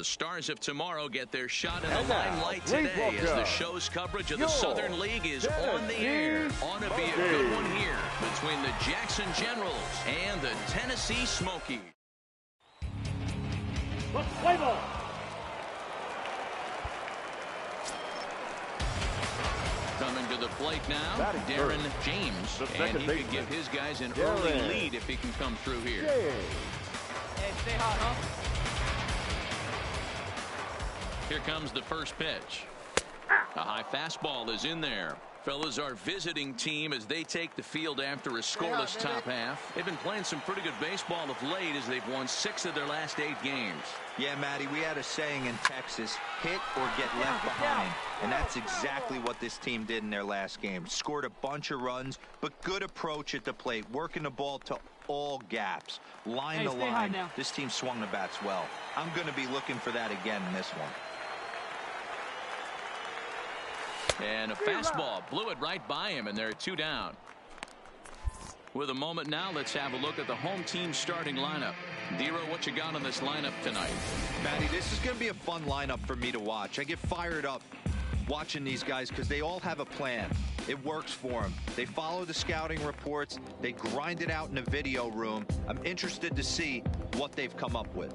Stars of tomorrow get their shot in the limelight today as the show's coverage of the Southern League is on the air. Ought to be a good one here between the Jackson Generals and the Tennessee Smokies. Let's play ball. Coming to the plate now, Darren James, and he could give his guys an early lead if he can come through here. Hey, stay hot, huh? Here comes the first pitch. A high fastball is in there. Fellas, our visiting team as they take the field after a scoreless top half. They've been playing some pretty good baseball of late as they've won 6 of their last 8 games. Yeah, Matty, we had a saying in Texas, hit or get left behind. And that's exactly what this team did in their last game. Scored a bunch of runs, but good approach at the plate, working the ball to all gaps. Line the line. This team swung the bats well. I'm going to be looking for that again in this one. And a fastball blew it right by him, and they're 2 down. With a moment now, let's have a look at the home team starting lineup. Dero, what you got on this lineup tonight? Matty, this is going to be a fun lineup for me to watch. I get fired up watching these guys because they all have a plan. It works for them. They follow the scouting reports. They grind it out in the video room. I'm interested to see what they've come up with.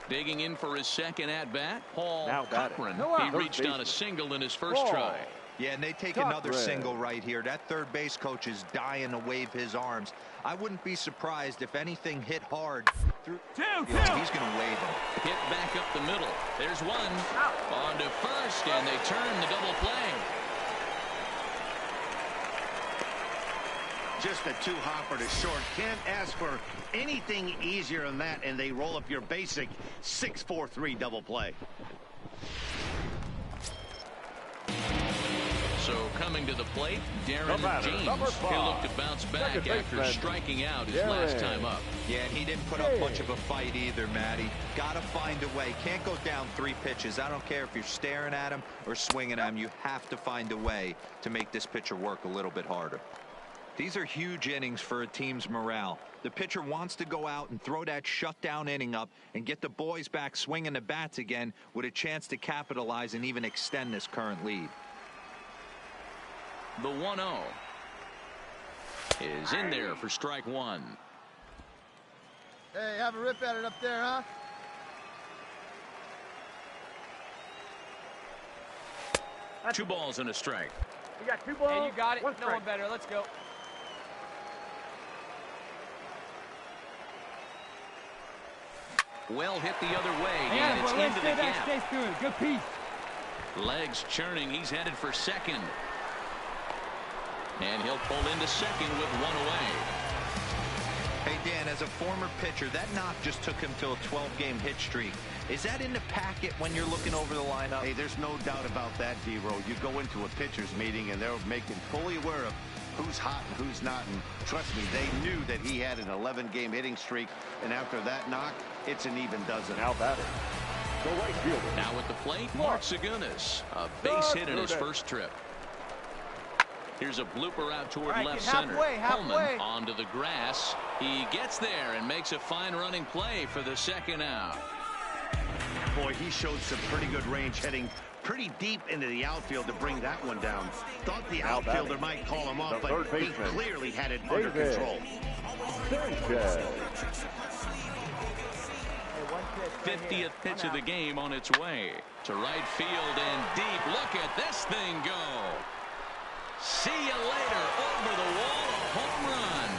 Digging in for his second at-bat, Paul Cochran. He reached on a single in his first try. Yeah, and they take another single right here. That third base coach is dying to wave his arms. I wouldn't be surprised if anything hit hard. He's going to wave him. Hit back up the middle. There's one. On to first, and they turn the double play. Just a 2-hopper to short. Can't ask for anything easier than that, and they roll up your basic 6-4-3 double play. So coming to the plate, Darren James. He'll look to bounce back after striking out his last time up. Yeah, and he didn't put up much of a fight either, Matty. Got to find a way. Can't go down 3 pitches. I don't care if you're staring at him or swinging at him. You have to find a way to make this pitcher work a little bit harder. These are huge innings for a team's morale. The pitcher wants to go out and throw that shutdown inning up and get the boys back swinging the bats again with a chance to capitalize and even extend this current lead. The 1-0 is in there for strike 1. Hey, have a rip at it up there, huh? Two balls and a strike. You got 2 balls. And you got it. No one better. Let's go. Well hit the other way, and it's into the gap. Stay through. Good piece. Legs churning. He's headed for second. And he'll pull into second with 1 away. Hey, Dan, as a former pitcher, that knock just took him to a 12-game hit streak. Is that in the packet when you're looking over the lineup? Hey, there's no doubt about that, D-Row. You go into a pitcher's meeting, and they're making fully aware of who's hot and who's not. And trust me, they knew that he had an 11-game hitting streak. And after that knock, it's an even dozen. Now batter. The right fielder. Now at the plate, Mark Segunas. A base hit in his first trip. Here's a blooper out toward left center. Coleman onto the grass. He gets there and makes a fine running play for the second out. Boy, he showed some pretty good range, heading pretty deep into the outfield to bring that one down. Thought the outfielder might call him off, but he clearly had it under control. 50th pitch of the game on its way to right field and deep. Look at this thing go. See you later. Over the wall, a home run.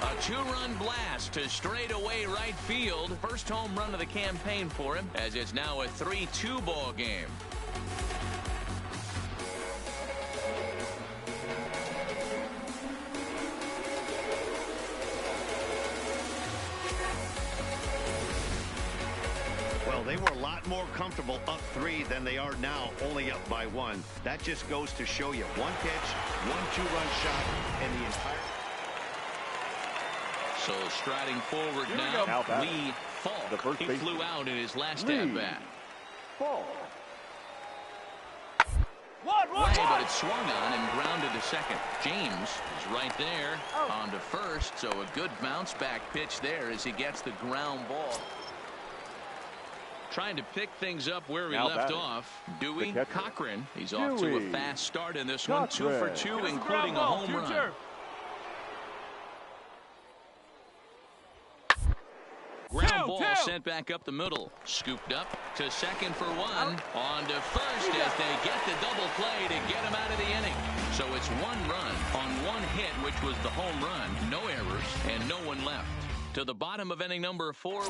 A 2-run blast to straightaway right field. First home run of the campaign for him, as it's now a 3-2 ball game. Well, they were a lot more comfortable up 3 than they are now, only up by 1. That just goes to show you 1 pitch, 1 2-run shot, and the entire... So striding forward now, Lee Falk. He flew out in his last at-bat. Way, but it's swung on and grounded to second. James is right there on to first, so a good bounce back pitch there as he gets the ground ball. Trying to pick things up where he left off. Dewey Cochran. He's off to a fast start in this one. 2 for 2, including a home run. Ground ball sent back up the middle. Scooped up to second for 1. On to first as they get the double play to get him out of the inning. So it's 1 run on 1 hit, which was the home run. No errors and no one left. To the bottom of inning number 4.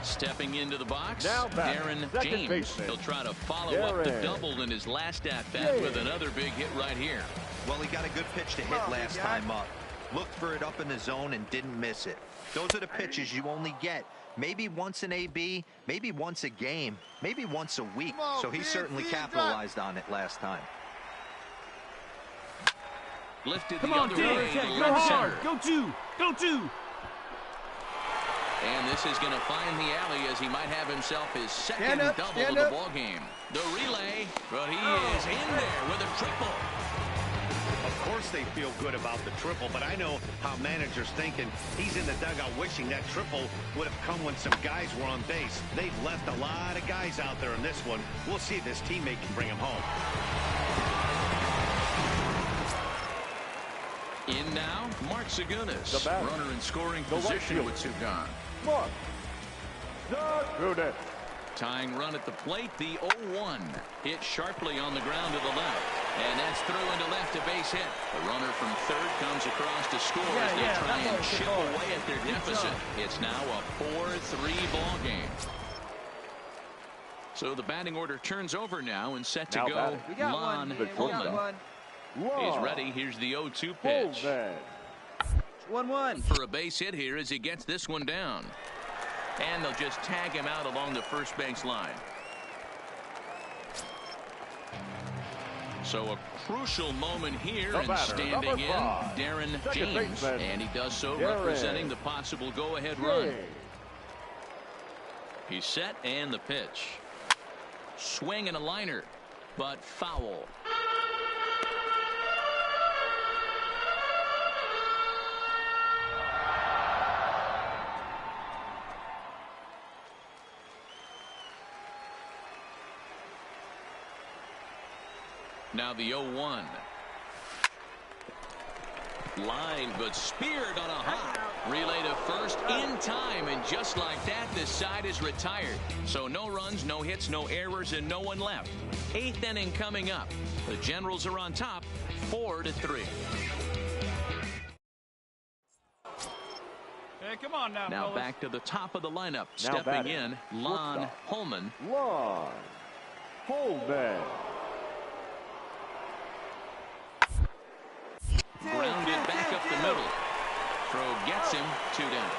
Stepping into the box, Darren James. He'll try to follow up the double in his last at-bat with another big hit right here. Well, he got a good pitch to hit last time up. Looked for it up in the zone and didn't miss it. Those are the pitches you only get maybe once an AB, maybe once a game, maybe once a week. So he certainly capitalized on it last time. Lifted the other way to left center. Go two. And this is going to find the alley as he might have himself his second double of the ball game. The relay, but he is in there with a triple. Of course they feel good about the triple, but I know how managers thinking. He's in the dugout wishing that triple would have come when some guys were on base. They've left a lot of guys out there in this one. We'll see if his teammate can bring him home. In now, Mark Zagunis, runner in scoring position with 2 gone. Mark Zagunis. Tying run at the plate, the 0-1. Hit sharply on the ground to the left. And that's through into left, a base hit. The runner from third comes across to score as they try and chip away at their deficit. It's now a 4-3 ball game. So the batting order turns over now and set to go. Lon Holman. He's ready. Here's the 0-2 pitch. 1-1 for a base hit here as he gets this one down. And they'll just tag him out along the first base line. So a crucial moment here, and standing in, Darren James. And he does so representing the possible go-ahead run. He's set, and the pitch. Swing and a liner, but foul. Now the 0-1. Line, but speared on a hop. Relay to first in time, and just like that, this side is retired. So no runs, no hits, no errors, and no one left. 8th inning coming up. The Generals are on top, 4-3. Hey, come on now. Now back to the top of the lineup. Stepping in, Lon Holman. Lon Holman. Grounded back up the middle. Throw gets him 2 down.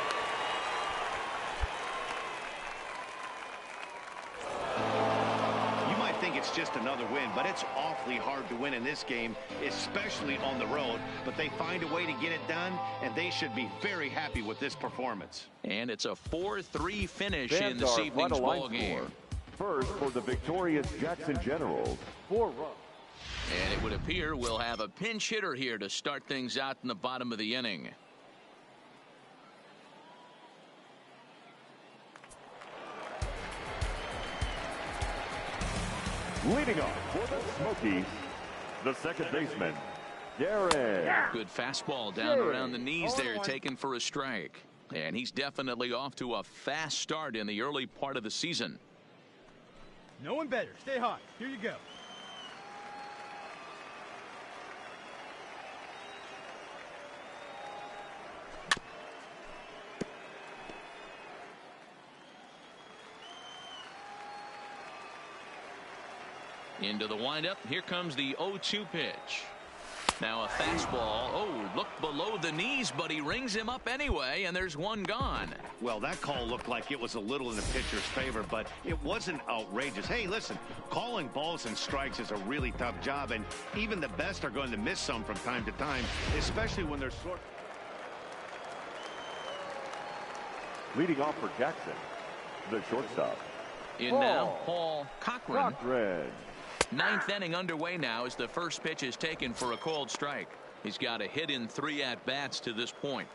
You might think it's just another win, but it's awfully hard to win in this game, especially on the road. But they find a way to get it done, and they should be very happy with this performance. And it's a 4-3 finish in this evening's ball game. First for the victorious Jackson Generals, 4 runs. And it would appear we'll have a pinch hitter here to start things out in the bottom of the inning. Leading off for the Smokies, the second baseman, Darren. Good fastball down around the knees there, taken for a strike. And he's definitely off to a fast start in the early part of the season. No one better. Stay hot. Here you go. Into the windup. Here comes the 0-2 pitch. Now a fastball. Oh, looked below the knees, but he rings him up anyway, and there's one gone. Well, that call looked like it was a little in the pitcher's favor, but it wasn't outrageous. Hey, listen, calling balls and strikes is a really tough job, and even the best are going to miss some from time to time, especially when they're short. Leading off for Jackson, the shortstop, In now, Paul Cochran. Red. Ninth inning underway now as the first pitch is taken for a called strike. He's got a hit in 3 at-bats to this point.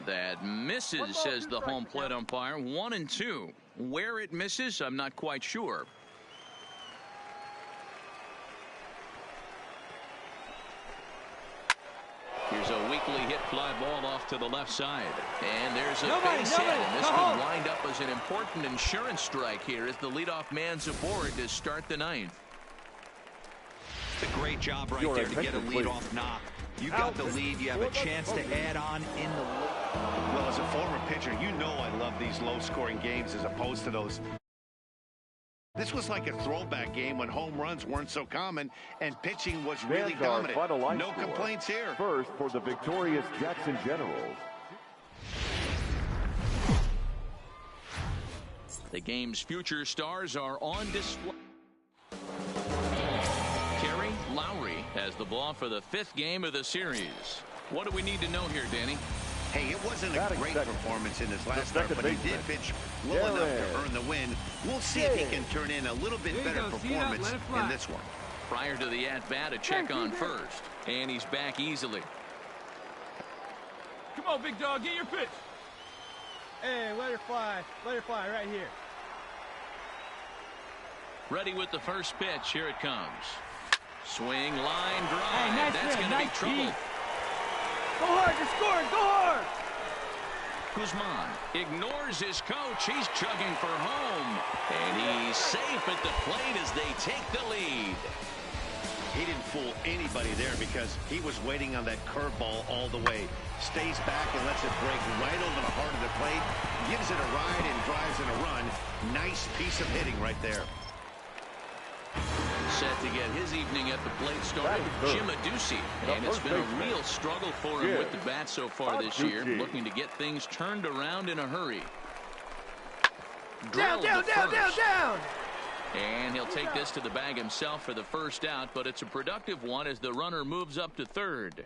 That misses, says the home plate umpire. 1-2. Where it misses, I'm not quite sure. Here's a weakly hit fly ball off to the left side. And there's a base hit. And this could wind up as an important insurance strike here as the leadoff man's aboard to start the ninth. It's a great job right there to get a leadoff knock. You got the lead. You have a chance to add on in the. Well, as a former pitcher, you know I love these low-scoring games as opposed to those. This was like a throwback game when home runs weren't so common and pitching was really dominant. No complaints here. First for the victorious Jackson Generals. The game's future stars are on display. Lowry has the ball for the 5th game of the series. What do we need to know here, Danny? Hey, it wasn't a great performance in his last start, but he did pitch low enough to earn the win. We'll see if he can turn in a little bit better performance in this one. Prior to the at-bat, a check on first. And he's back easily. Come on, big dog, get your pitch. Hey, let her fly right here. Ready with the first pitch. Here it comes. Swing, line, drive. Hey, that's going to be trouble. Go hard, you're scoring, go hard. Guzman ignores his coach. He's chugging for home. And he's safe at the plate as they take the lead. He didn't fool anybody there because he was waiting on that curveball all the way. Stays back and lets it break right over the heart of the plate. Gives it a ride and drives in a run. Nice piece of hitting right there. Set to get his evening at the plate started, Jim Adduci. And it's been a real struggle for him with the bat so far this year. Looking to get things turned around in a hurry. Down. And he'll take this to the bag himself for the first out, but it's a productive one as the runner moves up to third.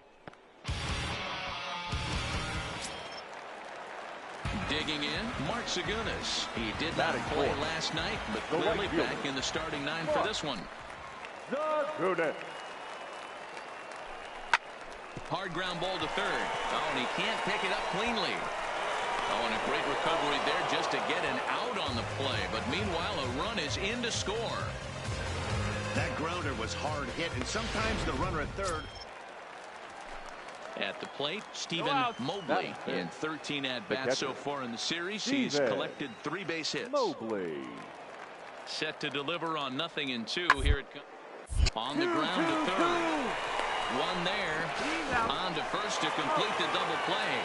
Digging in, Mark Segunas. He did not play last night, but clearly back in the starting 9 for this one. Hard ground ball to third. Oh, and he can't pick it up cleanly. Oh, and a great recovery there just to get an out on the play. But meanwhile, a run is in to score. That grounder was hard hit, and sometimes the runner at third. At the plate, Stephen Mobley. In 13 at-bats so far in the series, he's collected 3 base hits. Mobley. Set to deliver on 0-2. Here it comes. On the ground to third. One there. On to first to complete the double play.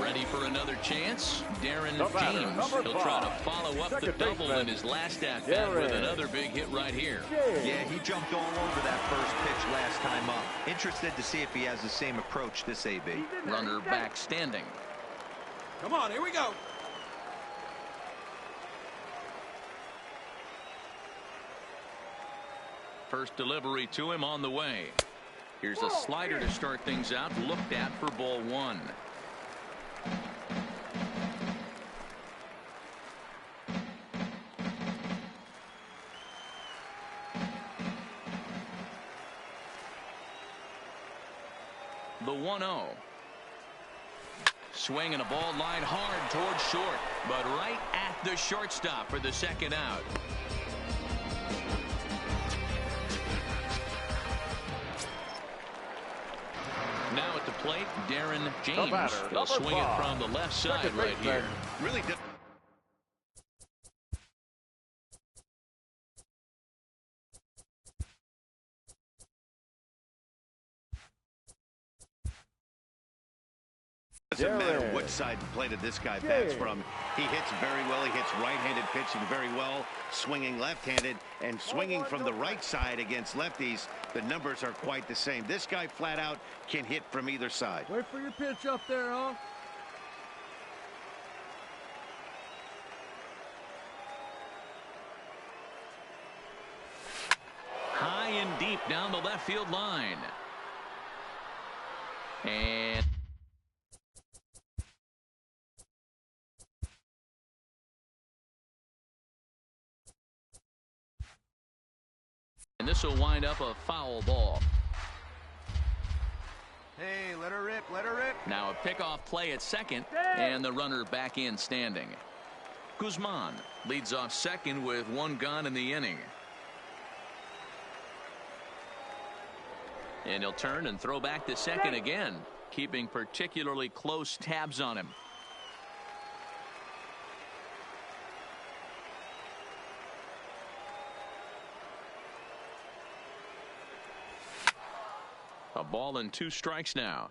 Ready for another chance? Darren James. He'll try to follow up the double in his last at-bat with another big hit right here. Yeah, he jumped all over that first pitch last time up. Interested to see if he has the same approach this AB. Runner back standing. Come on, here we go. First delivery to him on the way. Here's a slider to start things out. Looked at for ball 1. The 1-0. Swinging a ball line hard towards short, but right at the shortstop for the second out. Now at the plate, Darren James. They'll swing it from the left side right here. Really good. Doesn't matter what side of the plate this guy bats from. He hits very well. He hits right-handed pitching very well, swinging left-handed, and swinging from the right side against lefties. The numbers are quite the same. This guy flat out can hit from either side. Wait for your pitch up there, huh? High and deep down the left field line. And this will wind up a foul ball. Hey, let her rip, let her rip. Now a pickoff play at second, and the runner back in standing. Guzman leads off second with one gone in the inning. And he'll turn and throw back to second again, keeping particularly close tabs on him. A ball and 2 strikes now.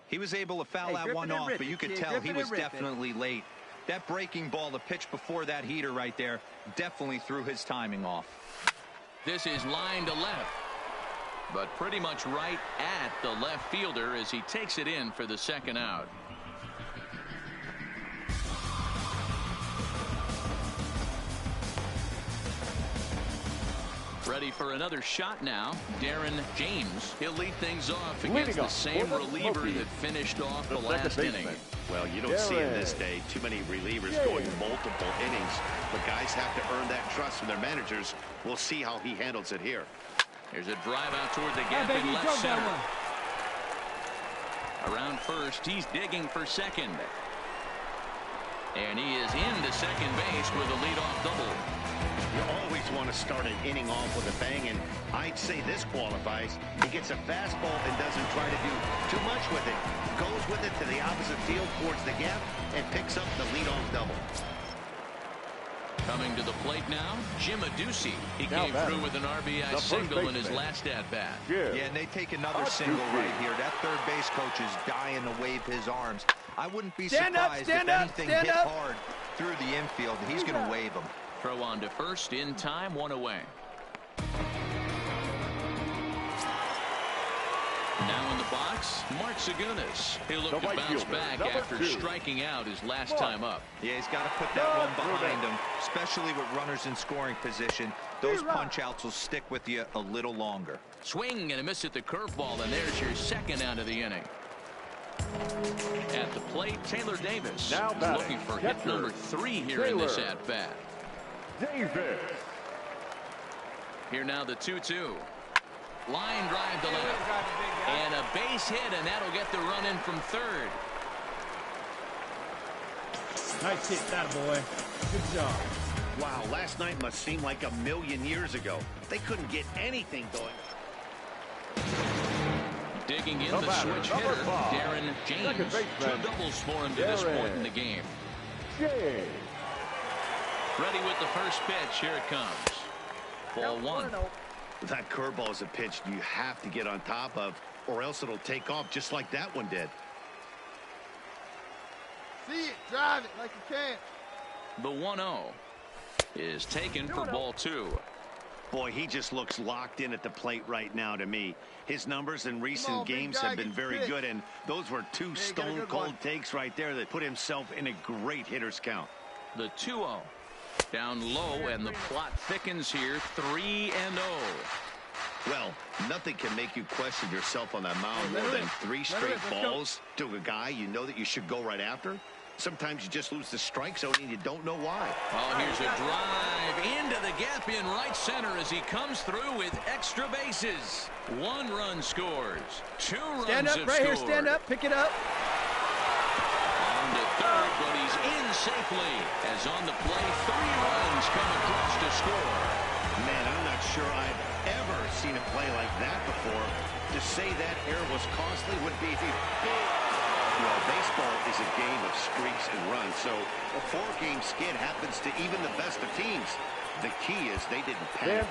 He was able to foul that one off, but you could tell he was definitely late. That breaking ball, the pitch before that heater right there, definitely threw his timing off. This is line to left, but pretty much right at the left fielder as he takes it in for the second out. Ready for another shot now. Darren James. He'll lead things off against the same reliever that finished off the last inning. Well, you don't see in this day too many relievers going multiple innings, but guys have to earn that trust from their managers. We'll see how he handles it here. There's a drive out toward the gap in left center. Around first, he's digging for second. And he is into second base with a leadoff double. You always want to start an inning off with a bang, and I'd say this qualifies. He gets a fastball and doesn't try to do too much with it. Goes with it to the opposite field towards the gap and picks up the leadoff double. Coming to the plate now, Jim Adduci. He came through with an RBI single in his last at-bat. Yeah, and they take another single right here. That third base coach is dying to wave his arms. I wouldn't be surprised if anything hit hard through the infield. He's going to wave them. Throw on to first in time, 1 away. Now in the box, Mark Segunas. He'll look to bounce back after striking out his last time up. Yeah, he's got to put that one behind him, especially with runners in scoring position. Those punch-outs will stick with you a little longer. Swing and a miss at the curveball, and there's your second out of the inning. At the plate, Taylor Davis is looking for hit number 3 here in this at-bat. Davis. Here now the 2-2. Line drive to left. And a base hit, and that'll get the run in from third. Nice hit, that boy. Good job. Wow, last night must seem like a million years ago. They couldn't get anything going. Digging in the switch hitter, Darren James. 2 doubles for him to this point in the game. Ready with the first pitch. Here it comes. Ball 1. That curveball is a pitch you have to get on top of, or else it'll take off just like that one did. See it, drive it like you can. The 1-0 is taken for ball 2. Boy, he just looks locked in at the plate right now to me. His numbers in recent games have been very good, and those were 2 stone-cold takes right there that put himself in a great hitter's count. The 2-0. Down low, and the plot thickens here. 3-0. Well, nothing can make you question yourself on that mound more than 3 straight balls to a guy you know that you should go right after. Sometimes you just lose the strike zone and you don't know why. Oh, here's a drive into the gap in right center as he comes through with extra bases. 1 run scores. 2 runs stand up right here, stand up, pick it up. On to third, but he's in safely as on the play 3 runs come across to score. Man, I'm not sure I've ever seen a play like that before. To say that error was costly would be big. Well, baseball is a game of streaks and runs, so a 4-game skid happens to even the best of teams. The key is they didn't panic.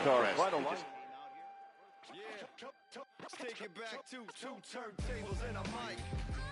Take it back to two turntables and a mic.